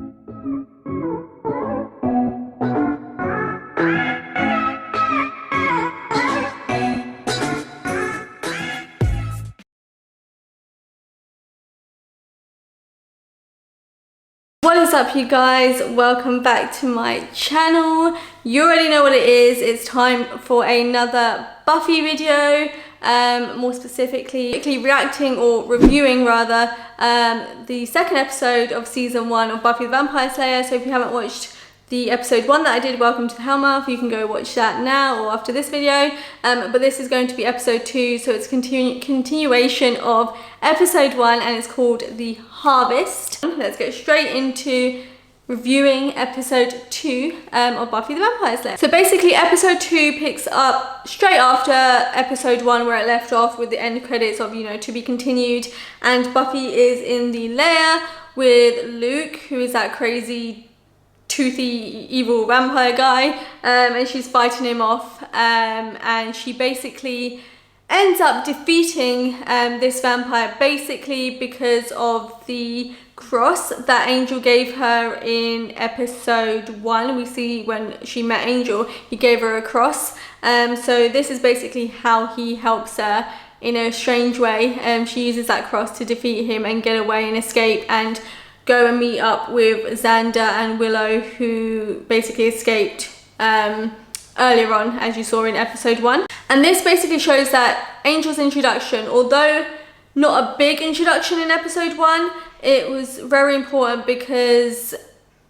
What is up, you guys? Welcome back to my channel. You already know what it is. It's time for another Buffy video, more specifically reacting or reviewing rather the second episode of season 1 of Buffy the Vampire Slayer. So if you haven't watched the episode 1 that I did, Welcome to the Hellmouth, you can go watch that now or after this video. But this is going to be episode 2, so it's continuation of episode 1, and it's called The Harvest. Let's get straight into reviewing episode 2 of Buffy the Vampire Slayer. So basically episode 2 picks up straight after episode 1 where it left off, with the end credits of, you know, to be continued, and Buffy is in the lair with Luke, who is that crazy toothy evil vampire guy, and she's fighting him off, and she basically ends up defeating this vampire basically because of the cross that Angel gave her in episode 1. We see when she met Angel, he gave her a cross, so this is basically how he helps her in a strange way. She uses that cross to defeat him and get away and escape and go and meet up with Xander and Willow, who basically escaped earlier on, as you saw in episode 1. And this basically shows that Angel's introduction, although not a big introduction in episode 1, it was very important because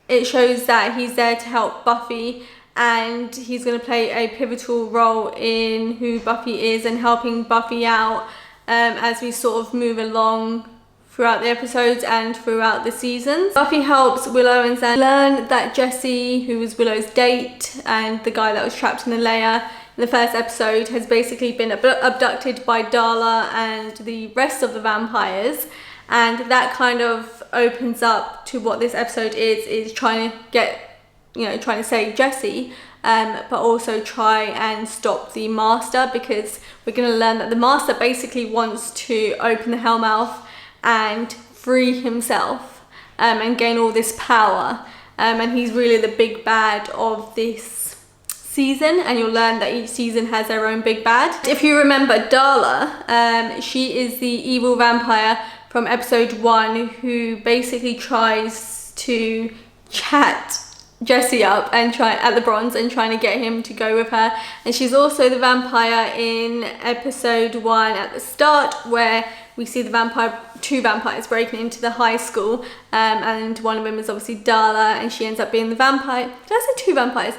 it shows that he's there to help Buffy, and he's going to play a pivotal role in who Buffy is and helping Buffy out as we sort of move along throughout the episodes and throughout the seasons. Buffy helps Willow and Xander learn that Jesse, who was Willow's date and the guy that was trapped in the lair in the first episode, has basically been abducted by Darla and the rest of the vampires, and that kind of opens up to what this episode is trying to get, you know, trying to save Jesse, but also try and stop the Master, because we're going to learn that the Master basically wants to open the Hellmouth and free himself and gain all this power, and he's really the big bad of this season, and you'll learn that each season has their own big bad. If you remember Darla, she is the evil vampire from episode 1 who basically tries to chat Jesse up and try at the Bronze and trying to get him to go with her, and she's also the vampire in episode 1 at the start, where we see the two vampires breaking into the high school, and one of them is obviously Darla, and she ends up being the vampire. Did I say two vampires?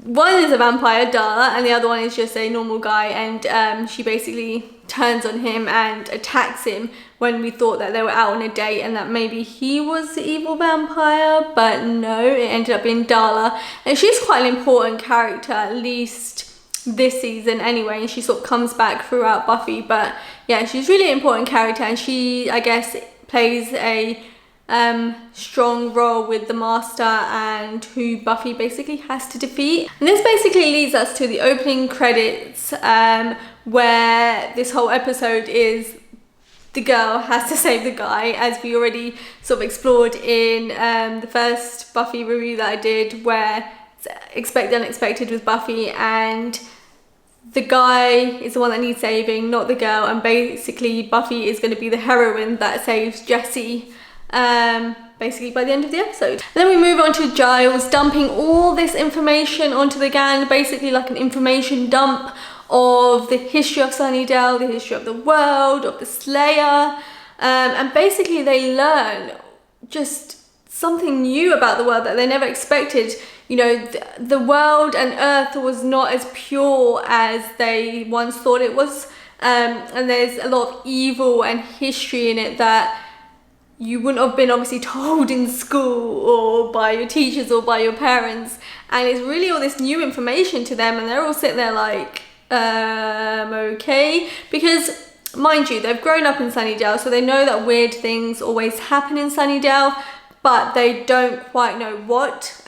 One is a vampire, Darla, and the other one is just a normal guy, and she basically turns on him and attacks him when we thought that they were out on a date and that maybe he was the evil vampire, but no, it ended up being Darla, and she's quite an important character, at least this season anyway, and she sort of comes back throughout Buffy. But yeah, she's really an important character, and she, I guess, plays a strong role with the Master and who Buffy basically has to defeat. And this basically leads us to the opening credits, where this whole episode is the girl has to save the guy, as we already sort of explored in the first Buffy review that I did, where Expect the Unexpected with Buffy, and the guy is the one that needs saving, not the girl, and basically Buffy is going to be the heroine that saves Jesse basically by the end of the episode. And then we move on to Giles dumping all this information onto the gang, basically like an information dump of the history of Sunnydale, the history of the world, of the Slayer, and basically they learn just something new about the world that they never expected. You know, the world and Earth was not as pure as they once thought it was, and there's a lot of evil and history in it that you wouldn't have been obviously told in school or by your teachers or by your parents, and it's really all this new information to them, and they're all sitting there like, okay, because mind you, they've grown up in Sunnydale, so they know that weird things always happen in Sunnydale, but they don't quite know what.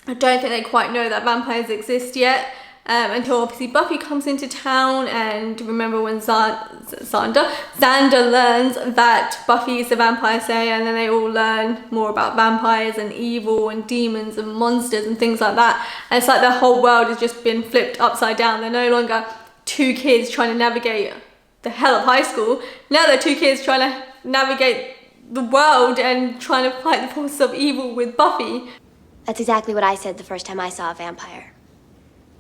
I don't think they quite know that vampires exist yet, until obviously Buffy comes into town. And remember when Xander learns that Buffy is the Vampire Slayer, and then they all learn more about vampires and evil and demons and monsters and things like that. And it's like the whole world has just been flipped upside down. They're no longer two kids trying to navigate the hell of high school. Now they're two kids trying to navigate the world and trying to fight the forces of evil with Buffy. That's exactly what I said the first time I saw a vampire.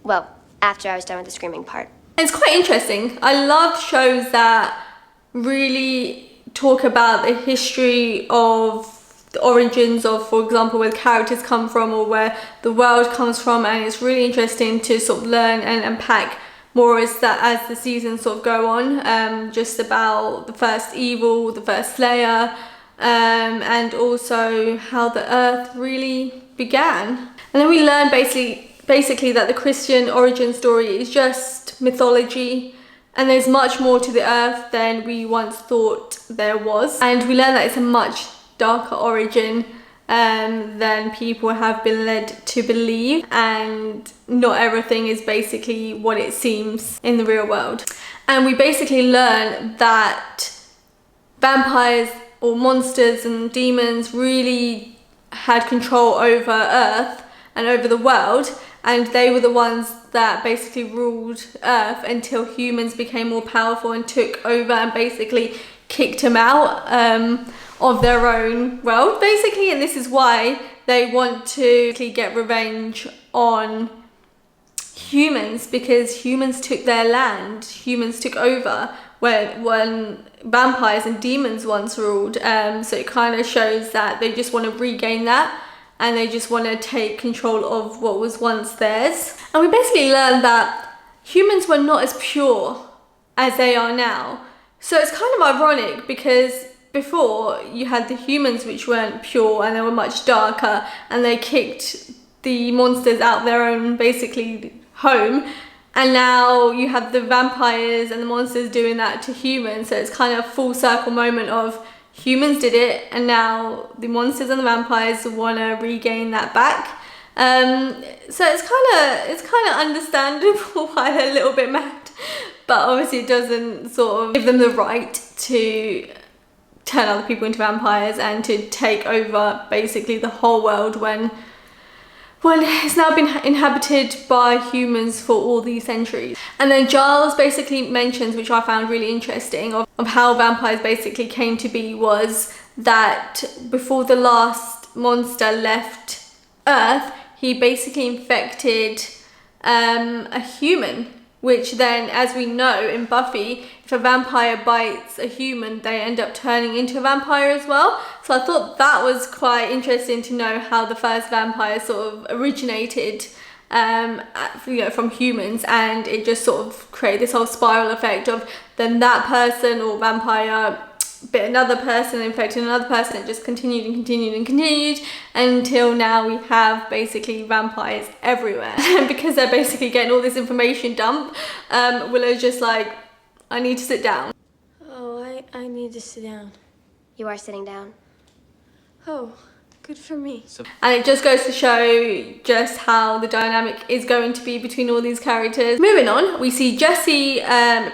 Well, after I was done with the screaming part. It's quite interesting. I love shows that really talk about the history of the origins of, for example, where the characters come from or where the world comes from, and it's really interesting to sort of learn and unpack more as the seasons sort of go on, just about the first evil, the first Slayer, and also how the Earth really began. And then we learn basically that the Christian origin story is just mythology, and there's much more to the Earth than we once thought there was. And we learn that it's a much darker origin than people have been led to believe, and not everything is basically what it seems in the real world. And we basically learn that vampires or monsters and demons really had control over Earth and over the world, and they were the ones that basically ruled Earth until humans became more powerful and took over and basically kicked them out of their own world, basically. And this is why they want to get revenge on humans, because humans took their land, humans took over when vampires and demons once ruled. So it kind of shows that they just want to regain that, and they just want to take control of what was once theirs. And we basically learned that humans were not as pure as they are now. So it's kind of ironic, because before you had the humans which weren't pure and they were much darker, and they kicked the monsters out their own basically home, and now you have the vampires and the monsters doing that to humans. So it's kind of a full circle moment of humans did it, and now the monsters and the vampires want to regain that back. So it's kind of understandable why they're a little bit mad, but obviously it doesn't sort of give them the right to turn other people into vampires and to take over basically the whole world when it's now been inhabited by humans for all these centuries. And then Giles basically mentions, which I found really interesting, of how vampires basically came to be, was that before the last monster left Earth, he basically infected a human, which then, as we know in Buffy, if a vampire bites a human, they end up turning into a vampire as well. So I thought that was quite interesting to know how the first vampire sort of originated from humans, and it just sort of created this whole spiral effect of then that person or vampire bit another person, infected another person. It just continued and continued and continued until now we have basically vampires everywhere. And because they're basically getting all this information dump, Willow's just like, I need to sit down. Oh, I need to sit down. You are sitting down. Oh, good for me. And it just goes to show just how the dynamic is going to be between all these characters. Moving on, we see Jesse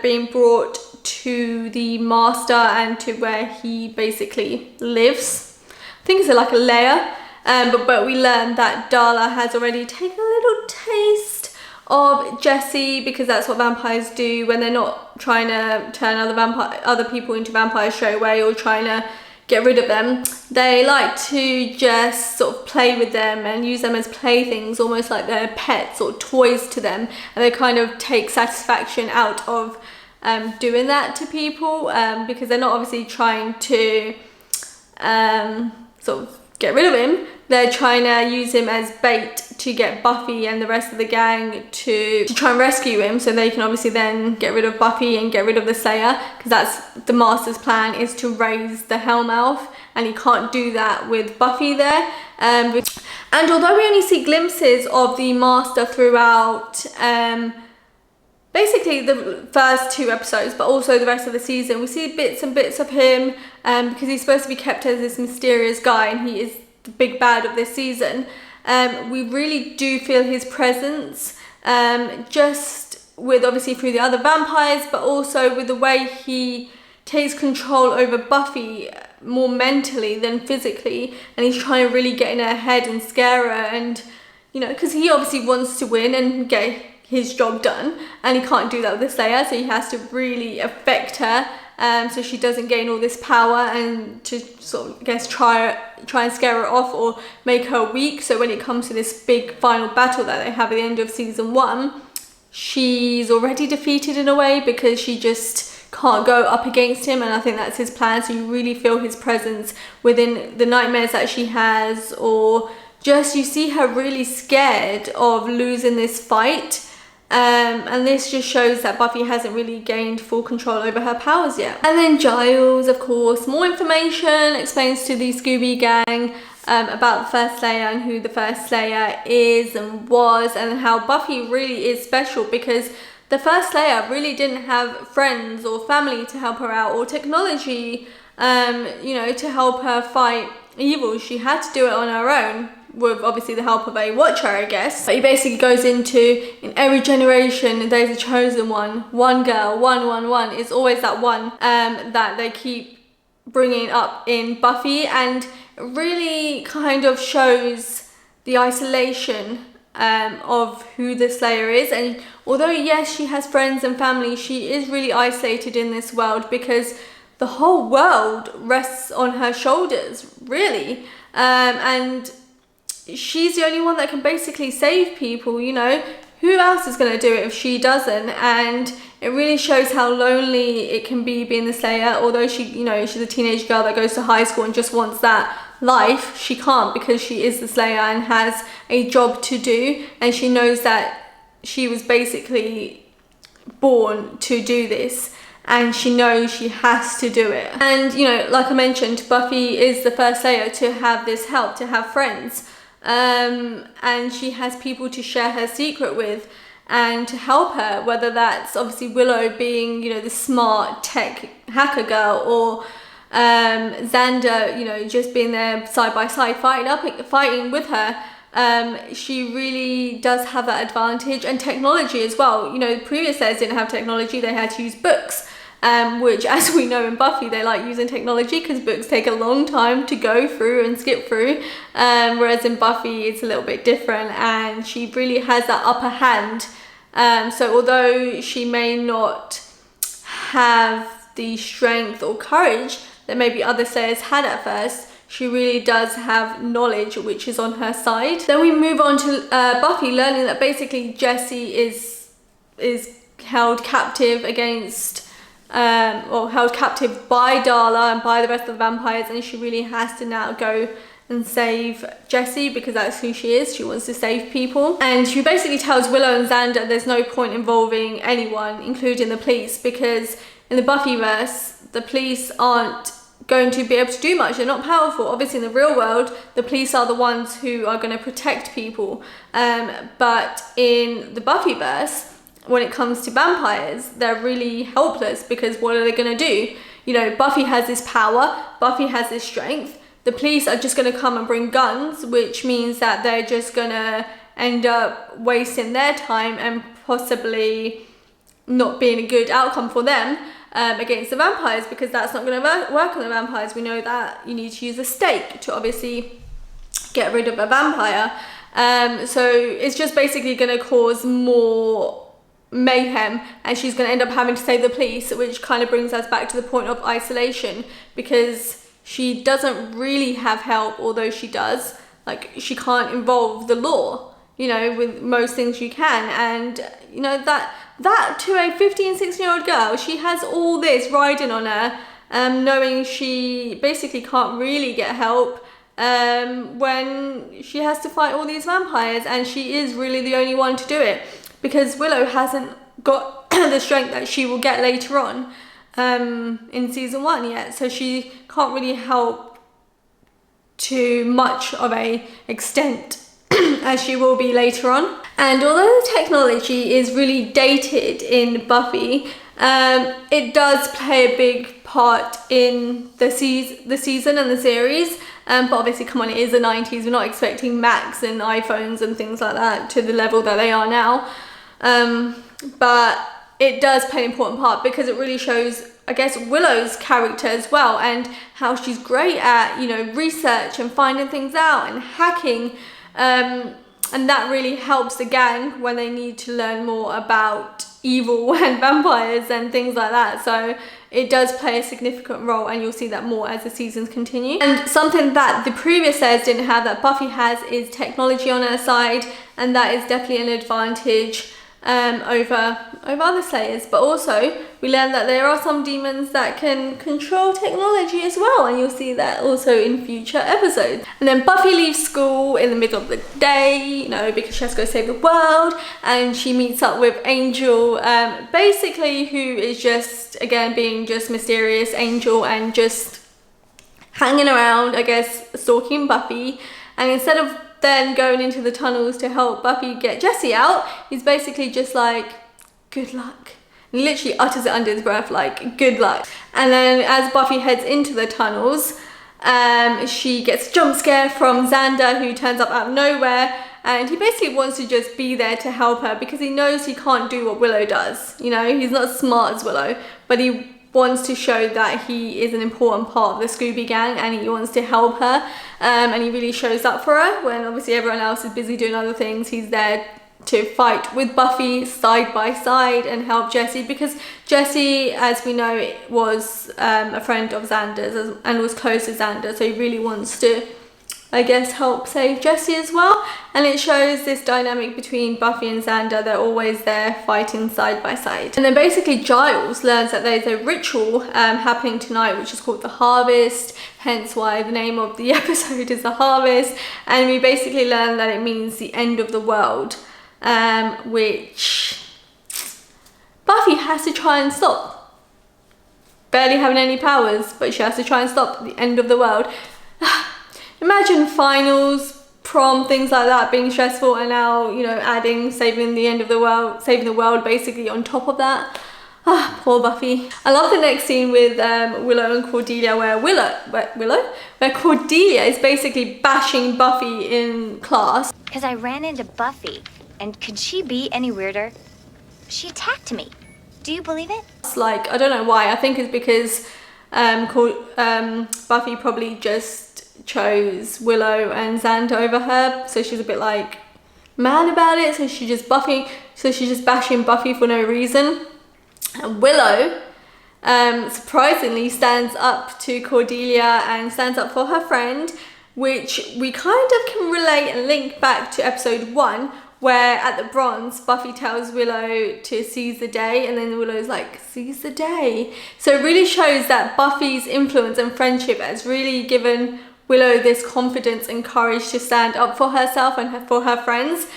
being brought to the master and to where he basically lives. I think it's like a lair, but we learned that Darla has already taken a little taste of Jesse, because that's what vampires do when they're not trying to turn other people into vampires straight away or trying to get rid of them. They like to just sort of play with them and use them as playthings, almost like they're pets or toys to them, and they kind of take satisfaction out of doing that to people, because they're not obviously trying to sort of get rid of him. They're trying to use him as bait to get Buffy and the rest of the gang to try and rescue him, so they can obviously then get rid of Buffy and get rid of the Slayer, because that's the Master's plan, is to raise the Hellmouth, and he can't do that with Buffy there. And although we only see glimpses of the Master throughout basically the first 2 episodes, but also the rest of the season, we see bits and bits of him, because he's supposed to be kept as this mysterious guy, and he is the big bad of this season. We really do feel his presence just with obviously through the other vampires, but also with the way he takes control over Buffy more mentally than physically, and he's trying to really get in her head and scare her, and you know, because he obviously wants to win and get his job done, and he can't do that with the Slayer, so he has to really affect her, so she doesn't gain all this power, and to sort of, I guess, try and scare her off or make her weak. So when it comes to this big final battle that they have at the end of season 1, she's already defeated in a way, because she just can't go up against him, and I think that's his plan. So you really feel his presence within the nightmares that she has, or just you see her really scared of losing this fight. And this just shows that Buffy hasn't really gained full control over her powers yet. And then Giles, of course, more information, explains to the Scooby Gang about the first Slayer and who the first Slayer is and was, and how Buffy really is special, because the first Slayer really didn't have friends or family to help her out, or technology, you know, to help her fight evil. She had to do it on her own, with obviously the help of a watcher, I guess. But he basically goes into, in every generation there's a chosen one girl, one. It's always that one that they keep bringing up in Buffy, and really kind of shows the isolation of who the Slayer is. And although yes, she has friends and family, she is really isolated in this world, because the whole world rests on her shoulders, really, and she's the only one that can basically save people. You know, who else is going to do it if she doesn't? And it really shows how lonely it can be being the Slayer. Although she, you know, she's a teenage girl that goes to high school and just wants that life, she can't, because she is the Slayer and has a job to do, and she knows that she was basically born to do this, and she knows she has to do it. And you know, like I mentioned, Buffy is the first Slayer to have this help, to have friends, and she has people to share her secret with and to help her, whether that's obviously Willow being, you know, the smart tech hacker girl, or Xander, you know, just being there side by side fighting with her. She really does have that advantage, and technology as well. You know, previous Slayers didn't have technology, they had to use books, which, as we know in Buffy, they like using technology because books take a long time to go through and skip through, whereas in Buffy it's a little bit different, and she really has that upper hand. So although she may not have the strength or courage that maybe other Slayers had at first, she really does have knowledge which is on her side. Then we move on to Buffy learning that basically Jesse is held captive against, or held captive by Darla and by the rest of the vampires, and she really has to now go and save Jesse, because that's who she is. She wants to save people, and she basically tells Willow and Xander there's no point involving anyone, including the police, because in the Buffyverse the police aren't going to be able to do much. They're not powerful. Obviously in the real world the police are the ones who are going to protect people, but in the Buffyverse, when it comes to vampires, they're really helpless, because what are they going to do? You know, Buffy has this power, Buffy has this strength, the police are just going to come and bring guns, which means that they're just going to end up wasting their time and possibly not being a good outcome for them against the vampires, because that's not going to work on the vampires. We know that you need to use a stake to obviously get rid of a vampire, so it's just basically going to cause more mayhem, and she's going to end up having to save the police, which kind of brings us back to the point of isolation, because she doesn't really have help. Although she does, like, she can't involve the law, you know, with most things you can, and you know, that to a 15-16-year-old girl, she has all this riding on her, knowing she basically can't really get help when she has to fight all these vampires, and she is really the only one to do it, because Willow hasn't got the strength that she will get later on in season 1 yet, so she can't really help to much of a extent as she will be later on. And although the technology is really dated in Buffy, it does play a big part in the season and the series, but obviously, come on, it is the 90s, we're not expecting Macs and iPhones and things like that to the level that they are now. but it does play an important part because it really shows, I guess, Willow's character as well, and how she's great at, you know, research and finding things out and hacking, and that really helps the gang when they need to learn more about evil and vampires and things like that. So it does play a significant role, and you'll see that more as the seasons continue. And something that the previous Slayers didn't have that Buffy has is technology on her side, and that is definitely an advantage over other Slayers. But also we learned that there are some demons that can control technology as well, and you'll see that also in future episodes. And then Buffy leaves school in the middle of the day, you know, because she has to go save the world, and she meets up with Angel, basically, who is just, again, being just mysterious Angel and just hanging around, I guess, stalking Buffy. And instead of then going into the tunnels to help Buffy get Jesse out, he's basically just like, good luck. And he literally utters it under his breath, like, good luck. And then as Buffy heads into the tunnels, she gets a jump scare from Xander, who turns up out of nowhere, and he basically wants to just be there to help her because he knows he can't do what Willow does. You know, he's not as smart as Willow, but he wants to show that he is an important part of the Scooby Gang, and he wants to help her, and he really shows up for her when obviously everyone else is busy doing other things. He's there to fight with Buffy side by side and help Jesse, because Jesse, as we know, was a friend of Xander's and was close to Xander, so he really wants to, I guess, help save Jesse as well. And it shows this dynamic between Buffy and Xander. They're always there fighting side by side. And then basically Giles learns that there's a ritual happening tonight, which is called the Harvest, hence why the name of the episode is The Harvest. And we basically learn that it means the end of the world, which Buffy has to try and stop. Barely having any powers, but she has to try and stop the end of the world. Imagine finals, prom, things like that being stressful, and now, you know, adding saving the world basically on top of that. Poor Buffy. I love the next scene with Willow and Cordelia, where Cordelia is basically bashing Buffy in class. Because I ran into Buffy, and could she be any weirder? She attacked me. Do you believe it? It's like, I don't know why. I think it's because Buffy probably just chose Willow and Xander over her, so she's a bit like mad about it, so she's just bashing Buffy for no reason. And Willow surprisingly stands up to Cordelia and stands up for her friend, which we kind of can relate and link back to episode 1, where at the Bronze, Buffy tells Willow to seize the day, and then Willow's like, seize the day. So it really shows that Buffy's influence and friendship has really given Willow this confidence and courage to stand up for herself and for her friends.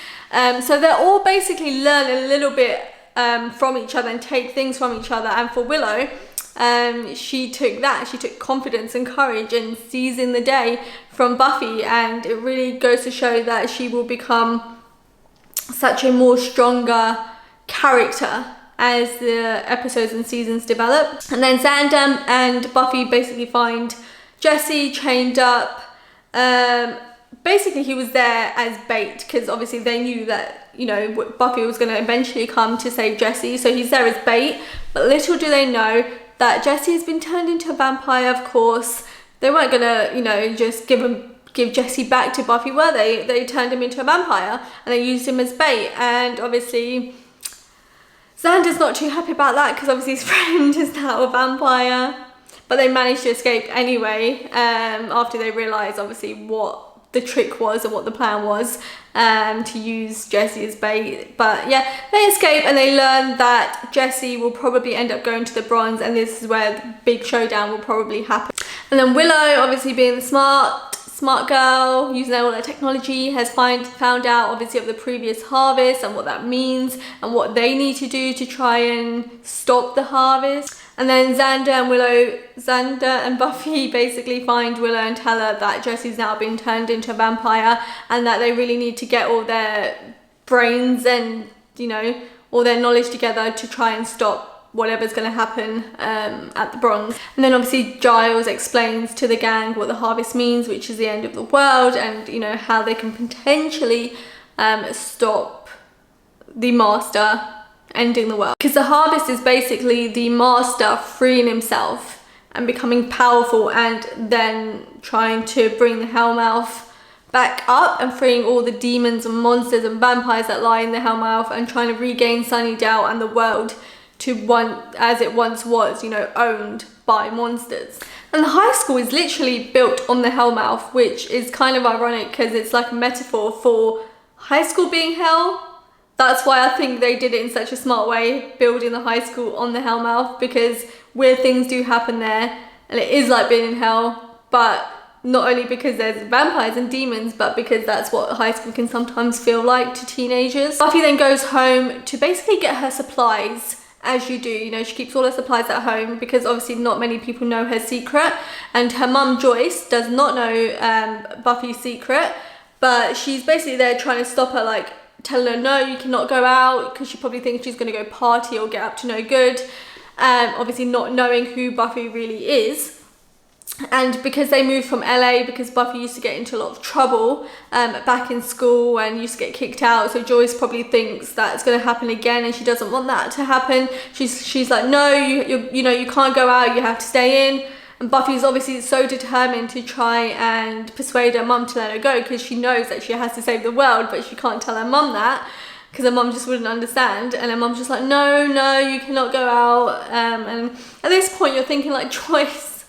So they're all basically learn a little bit from each other and take things from each other. And for Willow, she took confidence and courage and seizing the day from Buffy, and it really goes to show that she will become such a more stronger character as the episodes and seasons develop. And then Xander and Buffy basically find Jesse chained up. Basically he was there as bait, because obviously they knew that, you know, Buffy was going to eventually come to save Jesse, so he's there as bait. But little do they know that Jesse has been turned into a vampire. Of course they weren't gonna, you know, just give Jesse back to Buffy, were they? They turned him into a vampire and they used him as bait. And obviously Xander's not too happy about that, because obviously his friend is now a vampire. But they managed to escape anyway, after they realised obviously what the trick was and what the plan was, to use Jesse as bait. But yeah, they escape and they learn that Jesse will probably end up going to the Bronze, and this is where the big showdown will probably happen. And then Willow, obviously being the smart girl, using all her technology, has found out obviously of the previous harvest and what that means and what they need to do to try and stop the harvest. And then Xander and Buffy basically find Willow and tell her that Jesse's now been turned into a vampire, and that they really need to get all their brains and, you know, all their knowledge together to try and stop whatever's going to happen at the Bronze. And then obviously Giles explains to the gang what the harvest means, which is the end of the world, and, you know, how they can potentially stop the master ending the world. Because the harvest is basically the master freeing himself and becoming powerful, and then trying to bring the Hellmouth back up and freeing all the demons and monsters and vampires that lie in the Hellmouth, and trying to regain Sunnydale and the world to as it once was, you know, owned by monsters. And the high school is literally built on the Hellmouth, which is kind of ironic because it's like a metaphor for high school being hell. That's why I think they did it in such a smart way, building the high school on the Hellmouth, because weird things do happen there and it is like being in hell, but not only because there's vampires and demons, but because that's what high school can sometimes feel like to teenagers. Buffy then goes home to basically get her supplies, as you do. You know, she keeps all her supplies at home because obviously not many people know her secret, and her mum Joyce does not know Buffy's secret, but she's basically there trying to stop her, like telling her no, you cannot go out, because she probably thinks she's going to go party or get up to no good, obviously not knowing who Buffy really is. And because they moved from LA, because Buffy used to get into a lot of trouble back in school and used to get kicked out, so Joyce probably thinks that it's going to happen again, and she doesn't want that to happen. She's like, no, you know, you can't go out, you have to stay in. And Buffy's obviously so determined to try and persuade her mum to let her go, because she knows that she has to save the world, but she can't tell her mum that because her mum just wouldn't understand. And her mum's just like, no, you cannot go out. And at this point you're thinking like, Joyce,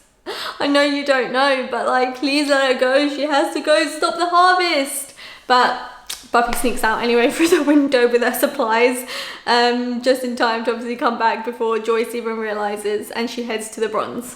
I know you don't know, but like, please let her go. She has to go stop the harvest. But Buffy sneaks out anyway through the window with her supplies, just in time to obviously come back before Joyce even realizes, and she heads to the Bronze.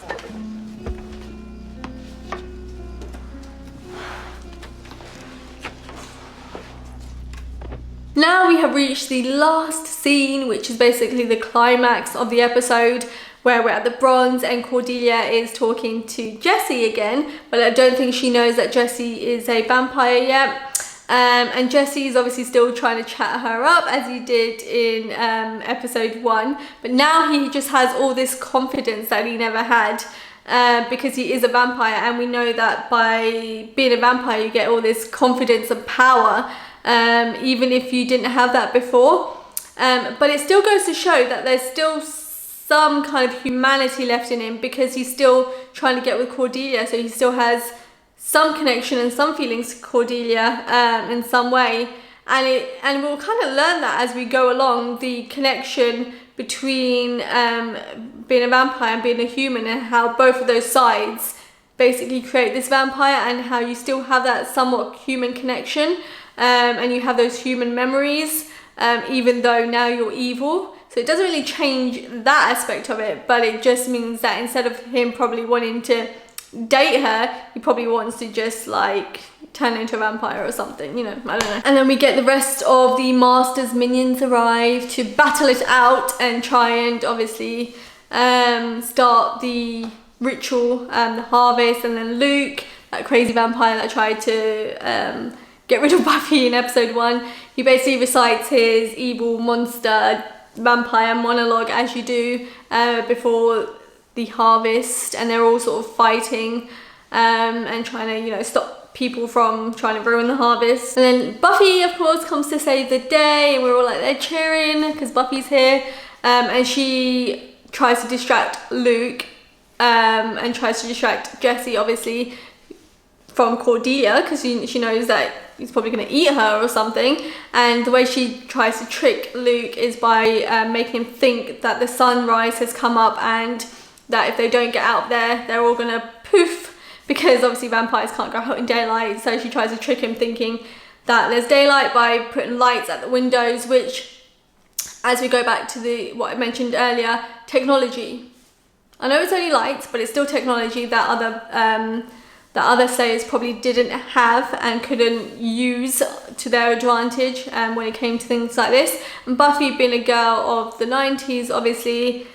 Now we have reached the last scene, which is basically the climax of the episode, where we're at the Bronze and Cordelia is talking to Jessie again, but I don't think she knows that Jessie is a vampire yet. And Jessie is obviously still trying to chat her up, as he did in episode 1, but now he just has all this confidence that he never had, because he is a vampire, and we know that by being a vampire you get all this confidence and power, even if you didn't have that before. But it still goes to show that there's still some kind of humanity left in him, because he's still trying to get with Cordelia, so he still has some connection and some feelings to Cordelia in some way, and we'll kind of learn that as we go along, the connection between being a vampire and being a human, and how both of those sides basically create this vampire, and how you still have that somewhat human connection, and you have those human memories, even though now you're evil. So it doesn't really change that aspect of it, but it just means that instead of him probably wanting to date her, he probably wants to just like turn into a vampire or something, you know, I don't know. And then we get the rest of the Master's minions arrive to battle it out and try and obviously start the ritual, the harvest. And then Luke, that crazy vampire that tried to get rid of Buffy in episode 1, he basically recites his evil monster vampire monologue, as you do before the harvest, and they're all sort of fighting and trying to, you know, stop people from trying to ruin the harvest. And then Buffy, of course, comes to save the day, and we're all like, they're cheering because Buffy's here, and she tries to distract Luke and tries to distract Jessie, obviously, from Cordelia, because she knows that he's probably going to eat her or something. And the way she tries to trick Luke is by making him think that the sunrise has come up, and that if they don't get out there, they're all going to poof, because obviously vampires can't go out in daylight. So she tries to trick him thinking that there's daylight by putting lights at the windows, which, as we go back to what I mentioned earlier, technology. I know it's only lights, but it's still technology that other Slayers probably didn't have and couldn't use to their advantage when it came to things like this. And Buffy, being a girl of the 90s, obviously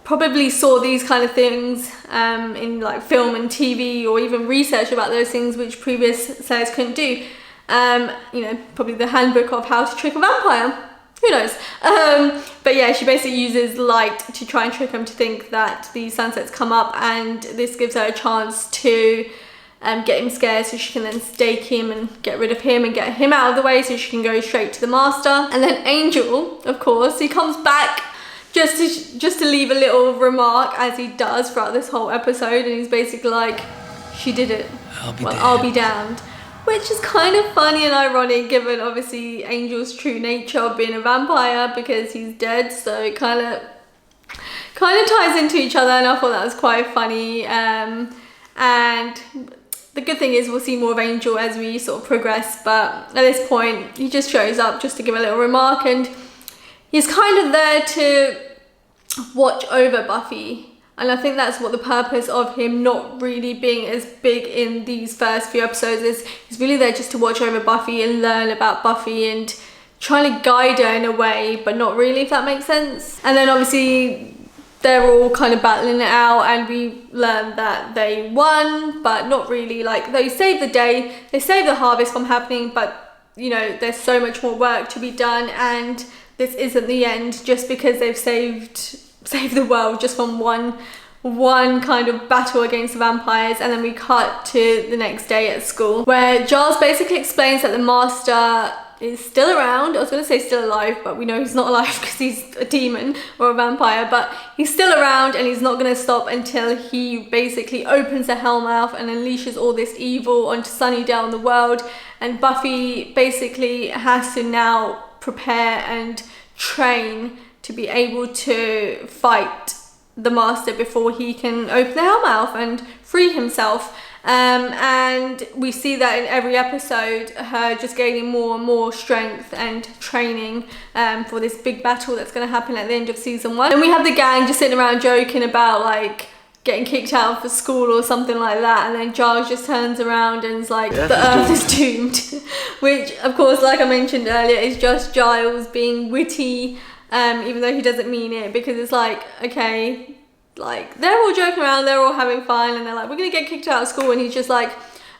probably saw these kind of things in like film and TV, or even research about those things which previous Slayers couldn't do. You know, probably the handbook of how to trick a vampire. Who knows? But yeah, she basically uses light to try and trick him to think that the sunset's come up, and this gives her a chance to get him scared, so she can then stake him and get rid of him and get him out of the way so she can go straight to the master. And then Angel, of course, he comes back just to leave a little remark, as he does throughout this whole episode, and he's basically like, she did it, I'll be damned. Which is kind of funny and ironic given obviously Angel's true nature of being a vampire, because he's dead, so it kind of ties into each other, and I thought that was quite funny. And the good thing is we'll see more of Angel as we sort of progress, but at this point he just shows up just to give a little remark, and he's kind of there to watch over Buffy. And I think that's what the purpose of him not really being as big in these first few episodes is. He's really there just to watch over Buffy and learn about Buffy and trying to guide her in a way, but not really, if that makes sense. And then obviously they're all kind of battling it out, and we learned that they won, but not really. Like, they saved the day, they saved the harvest from happening, but you know, there's so much more work to be done, and this isn't the end just because they've saved the world just from one kind of battle against the vampires. And then we cut to the next day at school, where Giles basically explains that the master is still around. I was going to say still alive, but we know he's not alive because he's a demon or a vampire, but he's still around, and he's not going to stop until he basically opens the Hellmouth and unleashes all this evil onto Sunnydale and the world. And Buffy basically has to now prepare and train to be able to fight the master before he can open the Hellmouth and free himself. And we see that in every episode, her just gaining more and more strength and training for this big battle that's going to happen at the end of season 1. And we have the gang just sitting around joking about like getting kicked out of school or something like that, and then Giles just turns around and is like, the earth is doomed. Which of course, like I mentioned earlier, is just Giles being witty, even though he doesn't mean it, because it's like, okay, like they're all joking around, they're all having fun, and they're like, we're gonna get kicked out of school, and he's just like,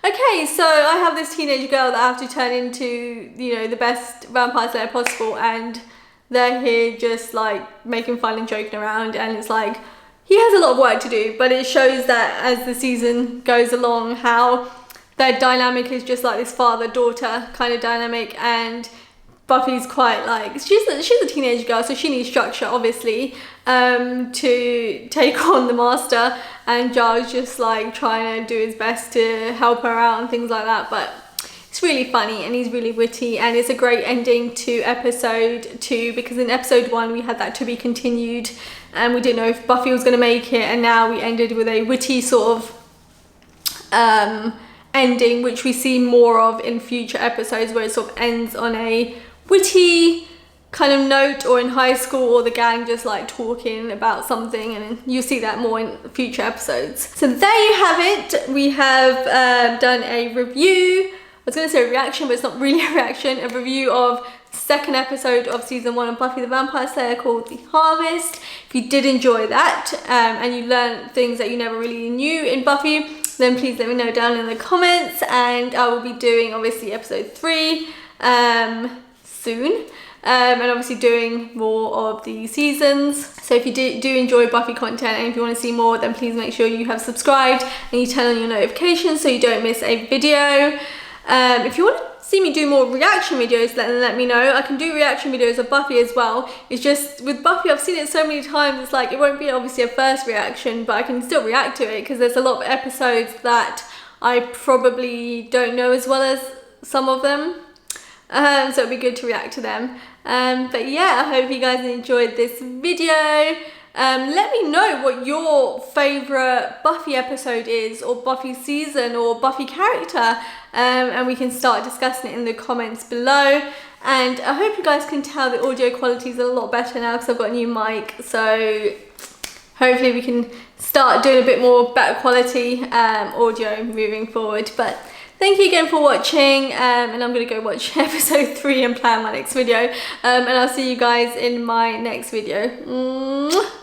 okay, so I have this teenage girl that I have to turn into, you know, the best vampire slayer possible, and they're here just like making fun and joking around. And it's like, he has a lot of work to do, but it shows that as the season goes along, how their dynamic is just like this father-daughter kind of dynamic. And Buffy's quite like, she's a teenage girl, so she needs structure, obviously, to take on the master, and Giles just like trying to do his best to help her out and things like that. But it's really funny, and he's really witty, and it's a great ending to episode 2, because in episode 1 we had that to be continued, and we didn't know if Buffy was going to make it, and now we ended with a witty sort of ending, which we see more of in future episodes, where it sort of ends on a witty kind of note, or in high school, or the gang just like talking about something, and you see that more in future episodes. So there you have it. We have done a review. I was going to say a reaction, but it's not really a reaction, a review of the second episode of season 1 of Buffy the Vampire Slayer, called The Harvest. If you did enjoy that, and you learned things that you never really knew in Buffy, then please let me know down in the comments, and I will be doing obviously episode 3 soon, and obviously doing more of the seasons. So if you do enjoy Buffy content, and if you want to see more, then please make sure you have subscribed and you turn on your notifications so you don't miss a video. If you want to see me do more reaction videos, then let me know. I can do reaction videos of Buffy as well. It's just with Buffy, I've seen it so many times, it's like it won't be obviously a first reaction, but I can still react to it because there's a lot of episodes that I probably don't know as well as some of them. So it'd be good to react to them. But yeah, I hope you guys enjoyed this video. Let me know what your favourite Buffy episode is, or Buffy season, or Buffy character, and we can start discussing it in the comments below. And I hope you guys can tell the audio quality is a lot better now because I've got a new mic, so hopefully we can start doing a bit more better quality audio moving forward. But thank you again for watching, and I'm going to go watch episode 3 and plan my next video, and I'll see you guys in my next video. Mwah.